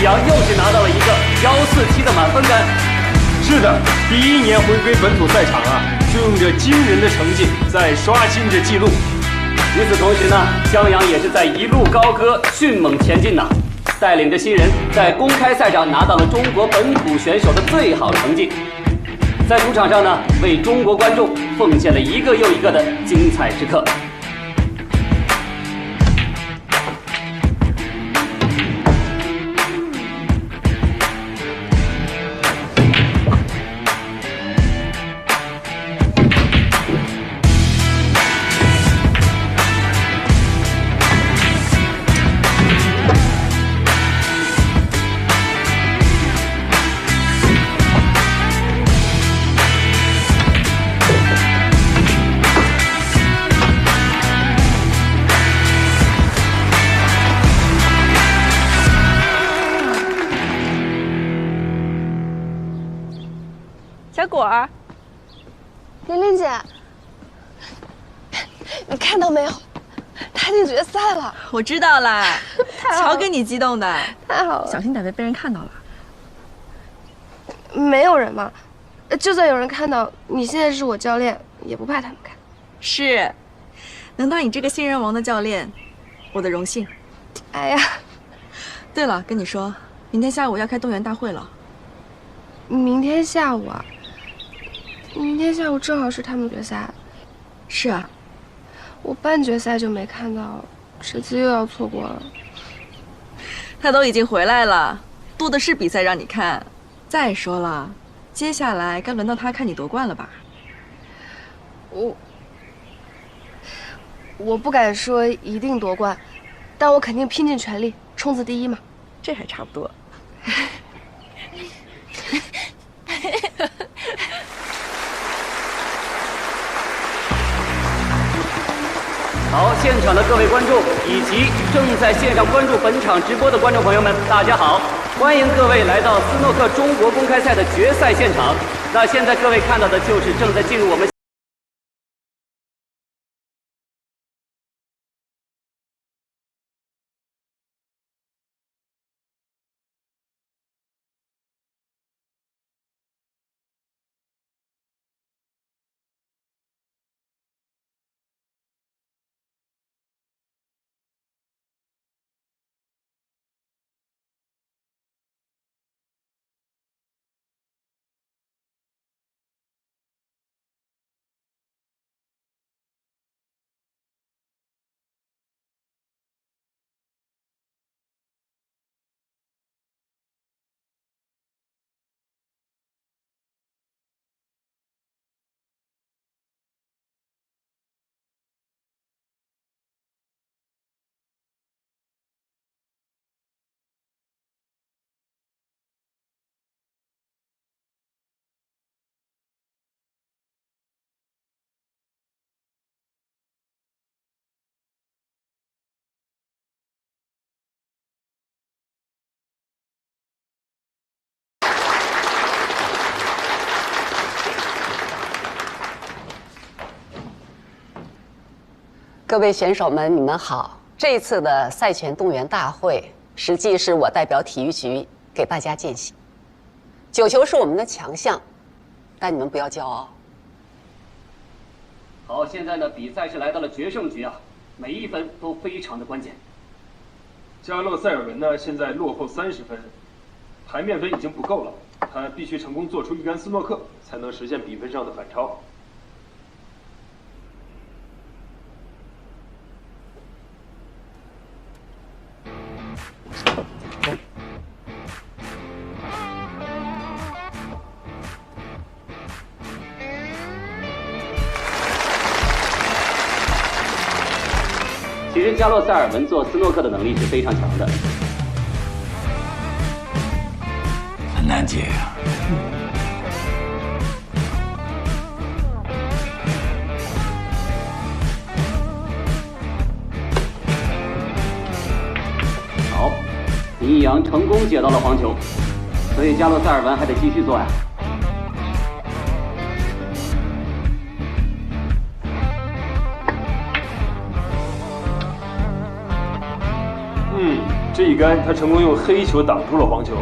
一阳又是拿到了一个147的满分杆。是的，第1年回归本土赛场啊，就用着惊人的成绩在刷新着纪录。与此同时呢，江阳也是在一路高歌，迅猛前进呐，带领着新人在公开赛上拿到了中国本土选手的最好成绩。在主场上呢，为中国观众奉献了一个又一个的精彩时刻。小果儿，玲玲姐，你看到没有？他进决赛了！我知道啦，瞧给你激动的，太好了！小心点别被人看到了。没有人嘛，就算有人看到，你现在是我教练，也不怕他们看。是，能当你这个新人王的教练，我的荣幸。哎呀，对了，跟你说，明天下午要开动员大会了。明天下午啊？明天下午正好是他们决赛。是啊，我半决赛就没看到，这次又要错过了。他都已经回来了，多的是比赛让你看。再说了，接下来该轮到他看你夺冠了吧？我不敢说一定夺冠，但我肯定拼尽全力冲刺第一嘛。这还差不多。好，现场的各位观众以及正在线上关注本场直播的观众朋友们，大家好！欢迎各位来到斯诺克中国公开赛的决赛现场。那现在各位看到的就是正在进入我们各位选手们，你们好！这次的赛前动员大会，实际是我代表体育局给大家践行。9球是我们的强项，但你们不要骄傲。好，现在呢，比赛是来到了决胜局啊，每一分都非常的关键。加洛塞尔文呢，现在落后30分，台面分已经不够了，他必须成功做出一杆斯诺克，才能实现比分上的反超。其实加洛塞尔文做斯诺克的能力是非常强的，很难解呀。好，林一阳成功解到了黄球，所以加洛塞尔文还得继续做呀。这一杆他成功用黑球挡住了黄球。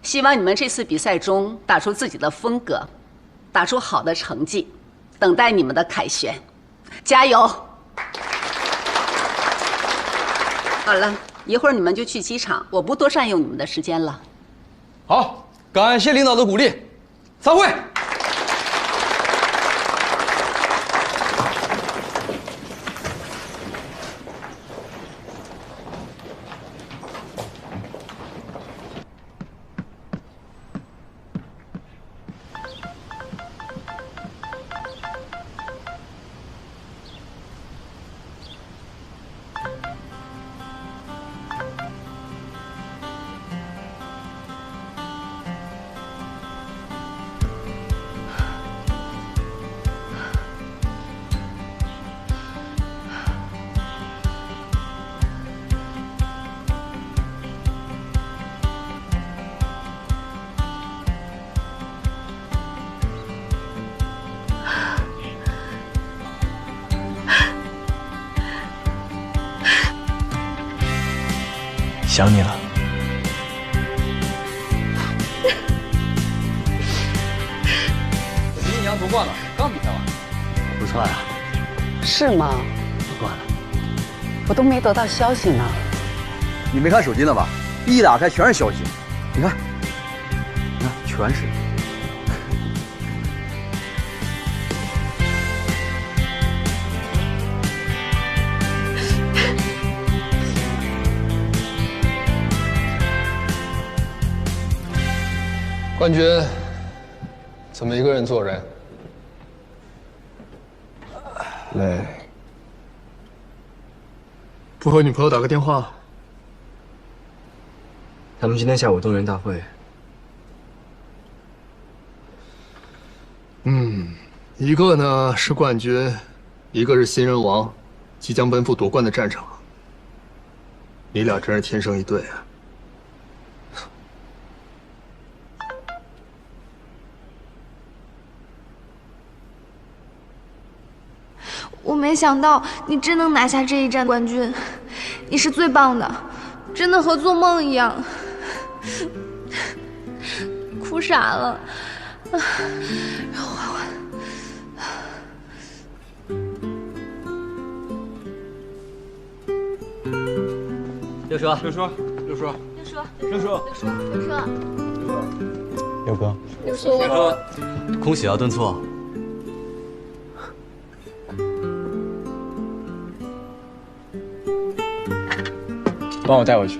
希望你们这次比赛中打出自己的风格，打出好的成绩，等待你们的凯旋，加油！好了，一会儿你们就去机场，我不多占用你们的时间了。好，感谢领导的鼓励，散会。想你了。这新娘夺冠了，刚比赛完。不错呀。是吗？夺冠了。我都没得到消息呢。你没看手机呢吧？一打开全是消息，你看，你看全是。冠军，怎么一个人做人？累。不和女朋友打个电话？他们今天下午动员大会。一个呢是冠军，一个是新人王，即将奔赴夺冠的战场。你俩真是天生一对啊！我没想到你真能拿下这一站冠军，你是最棒的，真的和做梦一样，哭傻了。让我缓缓。六叔，六叔，六叔，六叔，六叔，六叔，六叔，六哥，六叔，六叔，恭喜啊，顿挫。帮我带回去。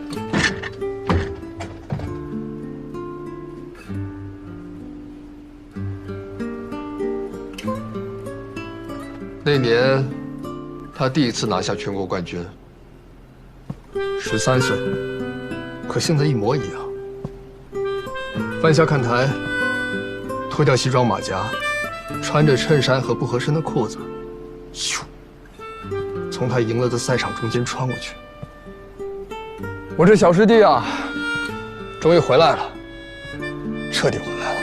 那年，他第一次拿下全国冠军，13岁，和现在一模一样。翻下看台，脱掉西装马甲，穿着衬衫和不合身的裤子，咻，从他赢了的赛场中间穿过去。我这小师弟啊，终于回来了，彻底回来了。